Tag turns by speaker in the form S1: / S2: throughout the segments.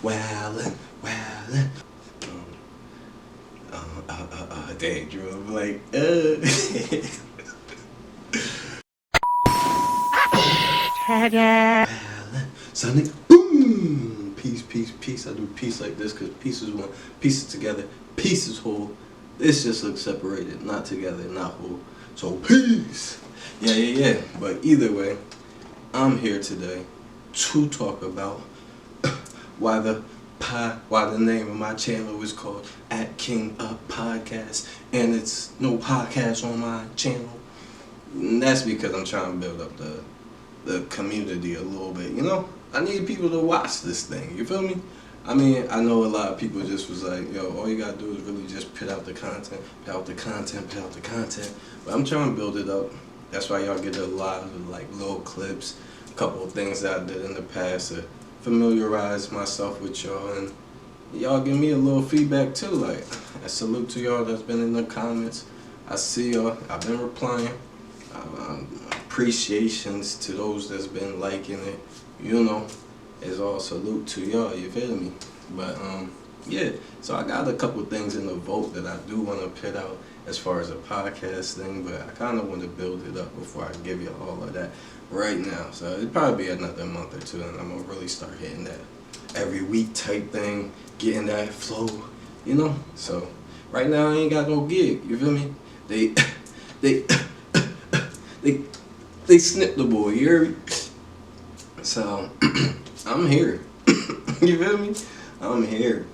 S1: wildin', wildin'. Dang, Drew, I'm like, Sonic, boom! Peace, peace, peace. I do peace like this because peace is one. Pieces together, peace is whole. This just looks separated, not together, not whole. So peace. Yeah. But either way, I'm here today to talk about why the name of my channel is called At King Up Podcast, and it's no podcast on my channel. And that's because I'm trying to build up the community a little bit. You know, I need people to watch this thing. You feel me? I mean, I know a lot of people just was like, yo, all you gotta do is really just put out the content, put out the content, put out the content. But I'm trying to build it up. That's why y'all get a lot of like little clips, a couple of things that I did in the past to familiarize myself with y'all, and y'all give me a little feedback too. Like, I salute to y'all that's been in the comments. I see y'all. I've been replying. Appreciations to those that's been liking it. You know, it's all salute to y'all. You feel me? But yeah. So I got a couple things in the vote that I do want to put out as far as a podcast thing, but I kind of want to build it up before I give you all of that right now. So it'll probably be another month or two, and I'm gonna really start hitting that every week type thing, getting that flow, you know. So right now I ain't got no gig. You feel me? They snipped the boy. You hear me? So I'm here. You feel me? I'm here.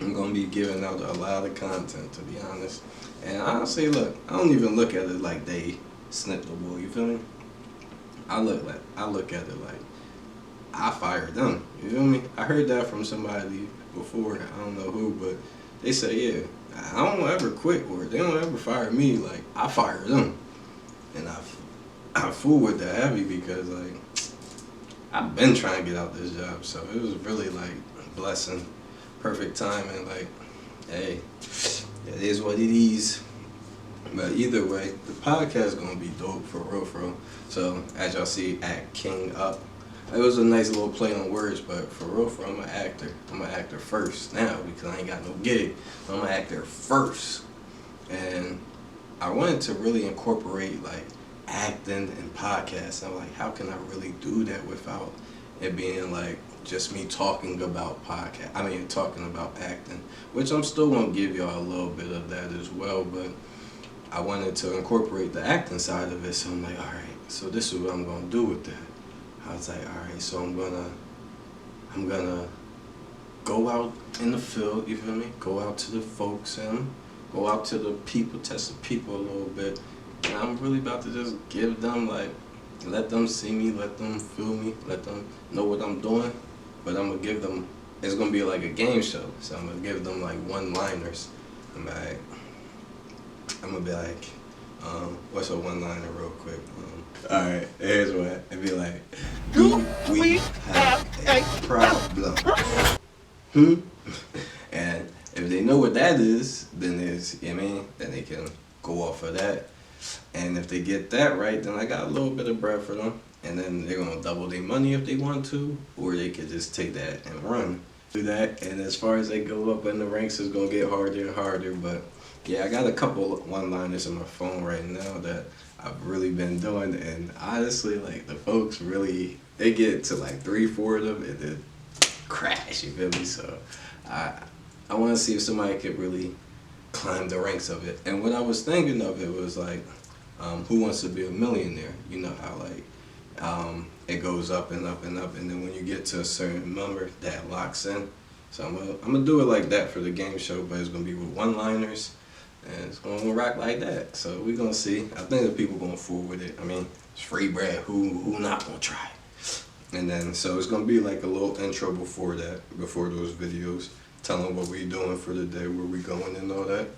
S1: I'm gonna be giving out a lot of content, to be honest. And honestly, look, I don't even look at it like they snipped the boy. You feel me? I look at it like I fired them. You feel me? I heard that from somebody before. I don't know who, but they say, yeah, I don't ever quit or they don't ever fire me. Like, I fire them, and I fool with that heavy because like I've been trying to get out this job, so it was really like a blessing, perfect timing. Like, hey, it is what it is. But either way, the podcast gonna be dope for real. So as y'all see, At King Up. It was a nice little play on words, but for real, I'm an actor. I'm an actor first now because I ain't got no gig. I'm an actor first, and I wanted to really incorporate like acting and podcasts. I'm like, how can I really do that without it being like just me talking about talking about acting, which I'm still gonna give y'all a little bit of that as well, but I wanted to incorporate the acting side of it. So I'm like, all right, so this is what I'm gonna do with that. I was like, all right, so I'm gonna go out in the field, you feel me? Go out to the folks and go out to the people, test the people a little bit. And I'm really about to just give them, like, let them see me, let them feel me, let them know what I'm doing. But I'm going to give them, it's going to be like a game show. So I'm going to give them, like, one-liners. I'm going to be like, what's a one-liner real quick? Alright, here's what. It'd be like, do we have a problem? And if they know what that is, then there's, you know what I mean? Then they can go off of that. And if they get that right, then I got a little bit of bread for them. And then they're going to double their money if they want to, or they could just take that and run. Do that, and as far as they go up in the ranks, it's going to get harder and harder. But yeah, I got a couple one-liners on my phone right now that I've really been doing. And honestly, like, the folks really, they get to like 3-4 of them and then crash, you feel me? So I want to see if somebody could really climb the ranks of it. And what I was thinking of it was like, Who Wants to Be a Millionaire? You know how like it goes up and up and up, and then when you get to a certain number, that locks in. So I'm gonna do it like that for the game show, but it's gonna be with one-liners, and it's gonna rock like that. So we're gonna see. I think the people gonna fool with it. I mean, it's free bread. Who not gonna try? And then so it's gonna be like a little intro before that, before those videos, telling what we doing for the day, where we going and all that.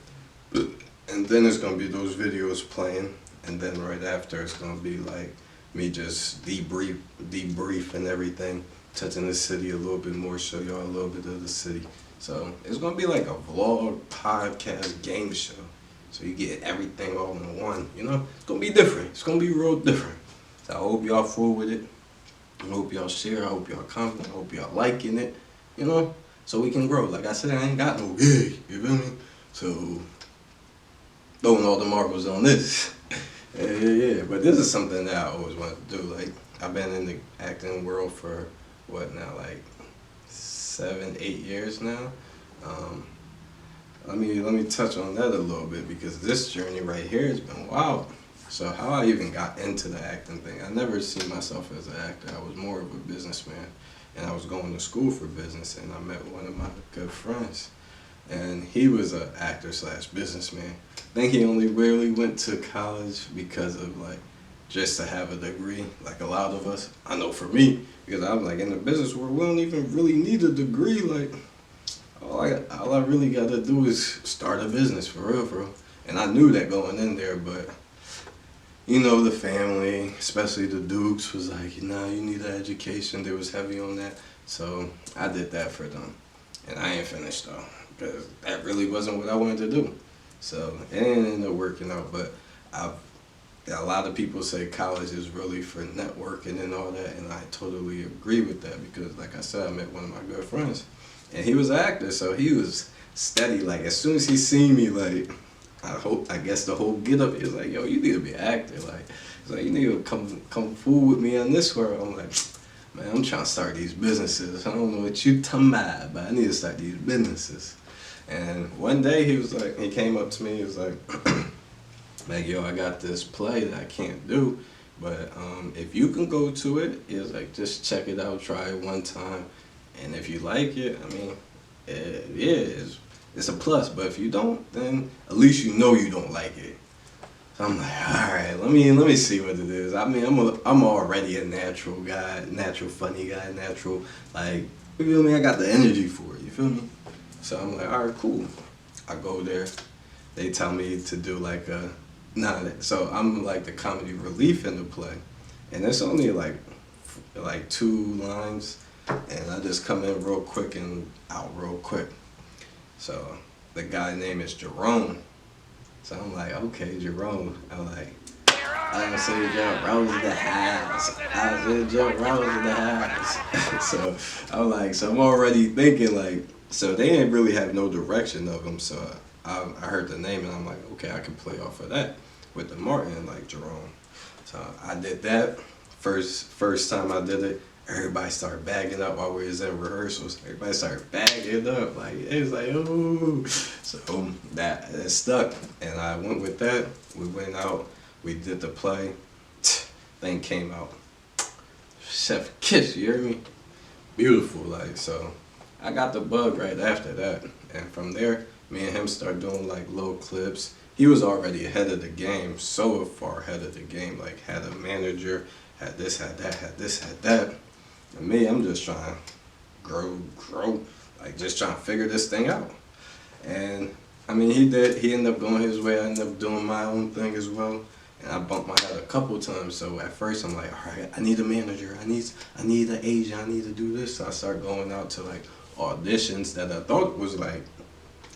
S1: And then it's gonna be those videos playing, and then right after it's gonna be like me just debrief and everything, touching the city a little bit more, show y'all a little bit of the city. So it's gonna be like a vlog, podcast, game show. So you get everything all in one, you know? It's gonna be different. It's gonna be real different. So I hope y'all fool with it. I hope y'all share. I hope y'all comment. I hope y'all liking it. you know, so we can grow. Like I said, I ain't got no gig, you feel me? So throwing all the marbles on this. Yeah. But this is something that I always wanted to do. Like I've been in the acting world for what now, like 7, 8 years now. Um, let me touch on that a little bit because this journey right here has been wild. So how I even got into the acting thing, I never seen myself as an actor. I was more of a businessman, and I was going to school for business, and I met one of my good friends, and he was an actor slash businessman. I think he only really went to college because of like just to have a degree, like a lot of us. I know for me, because I'm like in the business world, we don't even really need a degree. Like all I really got to do is start a business for real, for real. And I knew that going in there, but you know, the family, especially the Dukes, was like, nah, you need an education. They was heavy on that. So I did that for them. And I ain't finished though, because that really wasn't what I wanted to do. So it didn't end up working out, but I've, a lot of people say college is really for networking and all that, and I totally agree with that because, like I said, I met one of my good friends, and he was an actor, so he was steady. Like as soon as he seen me, like I guess the whole get up is like, yo, you need to be an actor. Like, it's like you need to come fool with me on this world. I'm like, man, I'm trying to start these businesses. I don't know what you talking about, but I need to start these businesses. And one day he was like, he came up to me, he was like, like, yo, I got this play that I can't do, but if you can go to it, he was like, just check it out, try it one time, and if you like it, I mean, yeah, it's a plus. But if you don't, then at least you know you don't like it. So I'm like, all right, let me see what it is. I mean, I'm already a natural guy, natural funny guy, natural like, you feel me? I got the energy for it. You feel me? So I'm like, all right, cool. I go there. They tell me to do like a so I'm like the comedy relief in the play, and it's only like 2 lines, and I just come in real quick and out real quick. So the guy name is Jerome. So I'm like, okay, Jerome. I'm like, I said Jerome in the house. I said Jerome in the house. So I'm like, so I'm already thinking like, so they didn't really have no direction of him. So I heard the name and I'm like, okay, I can play off of that with the Martin like Jerome. So I did that. First time I did it, everybody started bagging up while we was in rehearsals. Everybody started bagging up, like it was like, ooh. So that stuck, and I went with that. We went out, we did the play. Thing came out, chef kiss. You hear me? Beautiful, like so. I got the bug right after that, and from there, me and him started doing like little clips. He was already ahead of the game, so far ahead of the game. Like had a manager, had this, had that, had this, had that. And me, I'm just trying to grow, like just trying to figure this thing out. And I mean, he did. He ended up going his way. I ended up doing my own thing as well. And I bumped my head a couple times. So at first, I'm like, all right, I need a manager. I need an agent. I need to do this. So I started going out to like auditions that I thought was like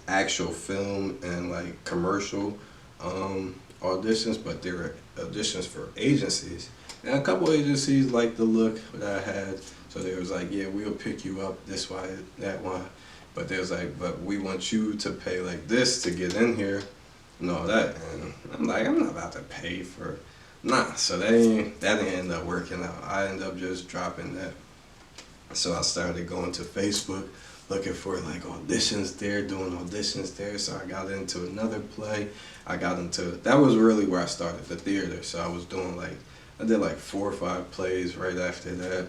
S1: actual film and like commercial auditions, but they were auditions for agencies. And a couple agencies liked the look that I had, so they was like, yeah, we'll pick you up this way, that one. But they was like, but we want you to pay like this to get in here and all that. And I'm like, I'm not about to pay for, nah. So that didn't end up working out. I ended up just dropping that. So I started going to Facebook, looking for like auditions there, doing auditions there. So I got into another play. That was really where I started, the theater. So I was doing like, I did like 4 or 5 plays right after that.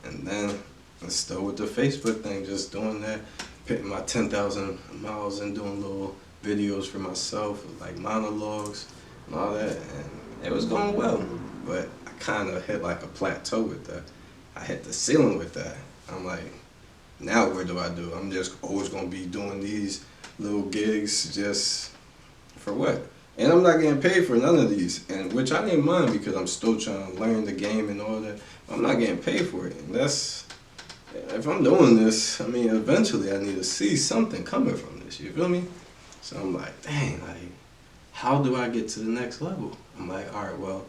S1: And then I'm still with the Facebook thing, just doing that, putting my 10,000 miles and doing little videos for myself, like monologues and all that. And it was going well, but I kind of hit like a plateau with that. I hit the ceiling with that. I'm like, now what do? I'm just always gonna be doing these little gigs just for what? And I'm not getting paid for none of these, and which I didn't mind because I'm still trying to learn the game and all that. I'm not getting paid for it, and that's, if I'm doing this, I mean, eventually I need to see something coming from this. You feel me? So I'm like, dang, like, how do I get to the next level? I'm like, all right, well,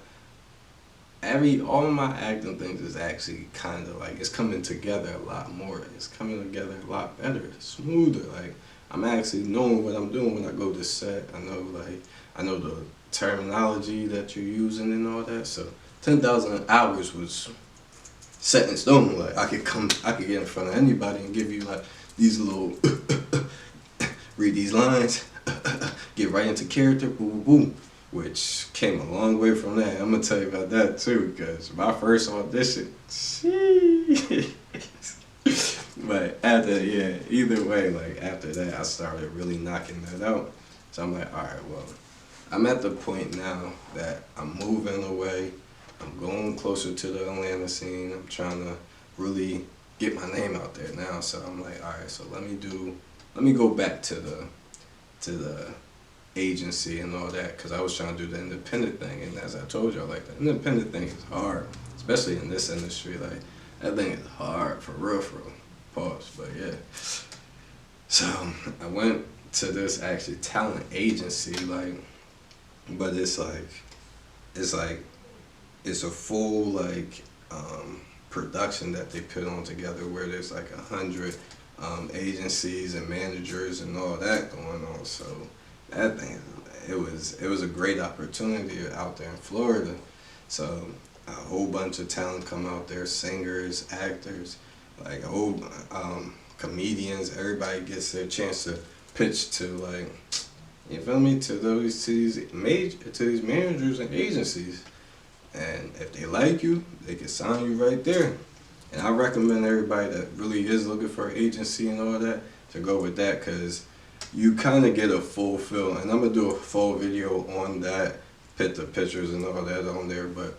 S1: all my acting things is actually kind of like, it's coming together a lot more. It's coming together a lot better, smoother. Like, I'm actually knowing what I'm doing when I go to set. I know the terminology that you're using and all that. So 10,000 hours was set in stone. Like, I could get in front of anybody and give you like these little read these lines, get right into character, boom, boom, boom. Which came a long way from that. I'm gonna tell you about that too, because my first audition, but after, yeah, either way, like after that, I started really knocking that out. So I'm like, all right, well, I'm at the point now that I'm moving away. I'm going closer to the Atlanta scene. I'm trying to really get my name out there now. So I'm like, all right, so let me go back to the agency and all that, because I was trying to do the independent thing, and as I told y'all, like, the independent thing is hard, especially in this industry. Like, that thing is hard for real. Pause, but yeah. So I went to this actually talent agency, like, but it's a full like production that they put on together, where there's like 100 agencies and managers and all that going on. So that thing, it was a great opportunity out there in Florida. So a whole bunch of talent come out there, singers, actors, like old comedians. Everybody gets their chance to pitch to, like, you feel me, to these managers and agencies. And if they like you, they can sign you right there. And I recommend everybody that really is looking for an agency and all that to go with that, because you kind of get a full feel. And I'm going to do a full video on that, put the pictures and all that on there. But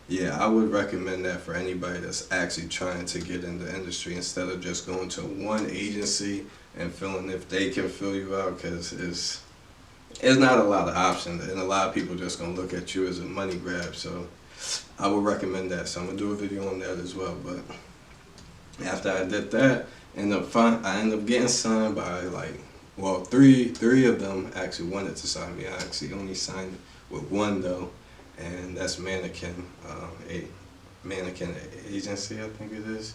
S1: yeah, I would recommend that for anybody that's actually trying to get in the industry, instead of just going to one agency and feeling if they can fill you out, because it's not a lot of options, and a lot of people just going to look at you as a money grab. So I would recommend that. So I'm going to do a video on that as well. But after I did that, I ended up getting signed by, like, well, three of them actually wanted to sign me. I actually only signed with one though, and that's Mannequin, a Mannequin agency, I think it is.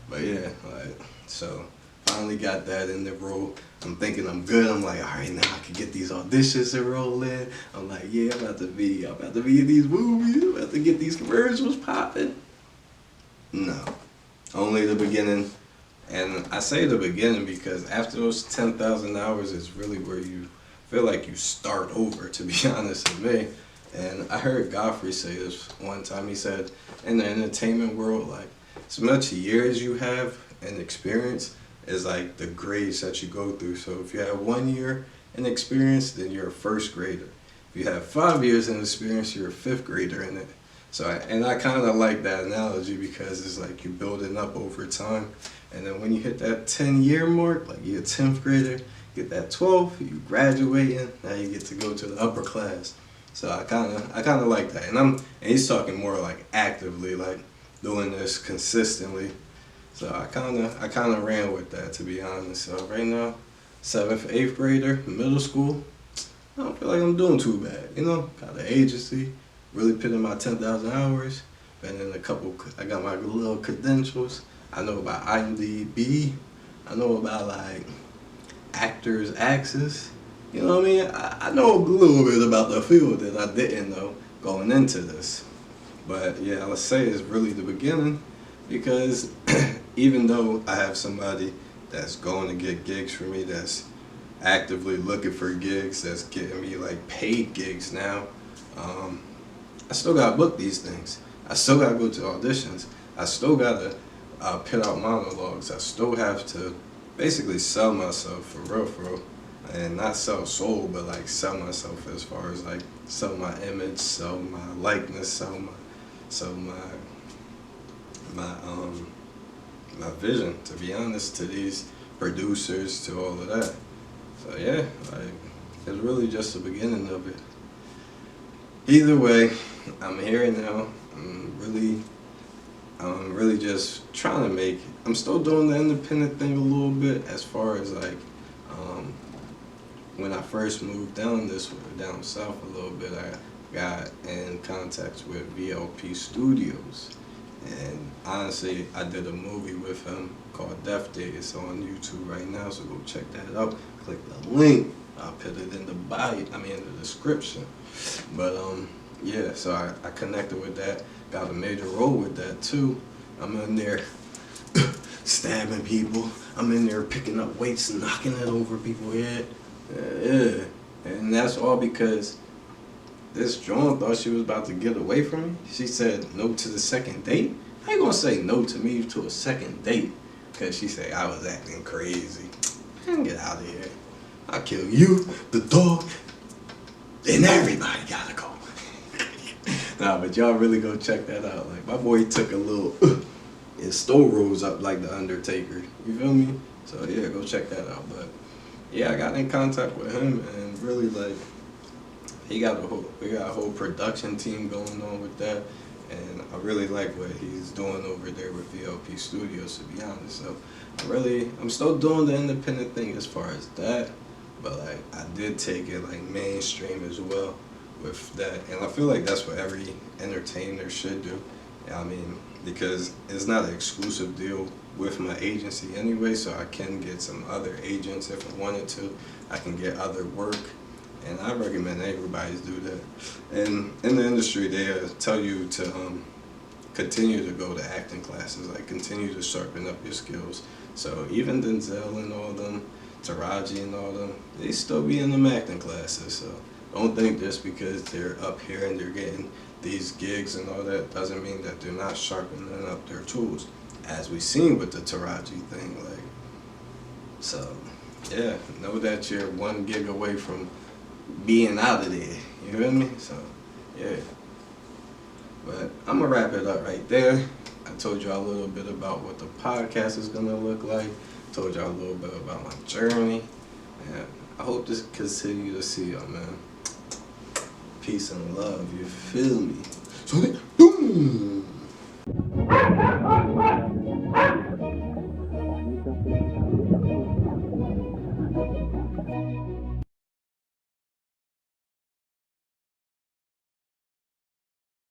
S1: But yeah, like, so finally got that in the role. I'm thinking I'm good. I'm like, all right, now I can get these auditions to roll in. I'm like, yeah, I'm about to be in these movies. I'm about to get these commercials popping. No, only the beginning. And I say the beginning because after those 10,000 hours is really where you feel like you start over, to be honest with me. And I heard Godfrey say this one time. He said, in the entertainment world, like, as much years you have and experience is like the grades that you go through. So if you have 1 year in experience, then you're a first grader. If you have 5 years in experience, you're a fifth grader in it. So I kind of like that analogy, because it's like you're building up over time. And then when you hit that 10-year mark, like you're a 10th grader, get that 12th, you graduating, now you get to go to the upper class. So I kind of like that. And he's talking more like actively, like doing this consistently. So I kind of ran with that, to be honest. So right now, 7th, 8th grader, middle school, I don't feel like I'm doing too bad. You know, got an agency, really put in my 10,000 hours, been in I got my little credentials. I know about IMDb. I know about, like, Actors Access. You know what I mean? I know a little bit about the field that I didn't know going into this. But yeah, let's say it's really the beginning, because even though I have somebody that's going to get gigs for me, that's actively looking for gigs, that's getting me like paid gigs now, I still got to book these things. I still got to go to auditions. I still got to put out monologues. I still have to basically sell myself for real, and not sell soul, but like sell myself as far as like sell my image, sell my likeness, sell my vision, to be honest, to these producers, to all of that. So yeah, like, it's really just the beginning of it. Either way, I'm here now. I'm really just trying to make it. I'm still doing the independent thing a little bit, as far as like when I first moved down south a little bit, got in contact with VLP Studios. And honestly, I did a movie with him called Death Day. It's on YouTube right now, so go check that out. Click the link. I'll put it in the bio, in the description. But yeah, so I connected with that. Got a major role with that too. I'm in there stabbing people. I'm in there picking up weights and knocking it over people's head. Yeah. And that's all because this Joan thought she was about to get away from me. She said no to the second date. How you gonna say no to me to a second date? Because she said I was acting crazy. Man, get out of here. I'll kill you, the dog, and everybody gotta go. Nah, but y'all really go check that out. Like, my boy took a little, his store rose up like the Undertaker. You feel me? So yeah, go check that out. But yeah, I got in contact with him and really like, we got a whole production team going on with that, and I really like what he's doing over there with VLP Studios, to be honest. So I'm still doing the independent thing as far as that, but like I did take it like mainstream as well with that, and I feel like that's what every entertainer should do. Because it's not an exclusive deal with my agency anyway, so I can get some other agents if I wanted to. I can get other work. And I recommend everybody do that. And in the industry, they tell you to continue to go to acting classes, like continue to sharpen up your skills. So even Denzel and all them, Taraji and all them, they still be in them acting classes. So don't think just because they're up here and they're getting these gigs and all that doesn't mean that they're not sharpening up their tools, as we seen with the Taraji thing. Like, so yeah, know that you're 1 gig away from being out of there, you feel me? So yeah, but I'm gonna wrap it up right there. I told y'all a little bit about what the podcast is gonna look like. Told y'all a little bit about my journey, and I hope to continue to see y'all, man. Peace and love, you feel me? So boom.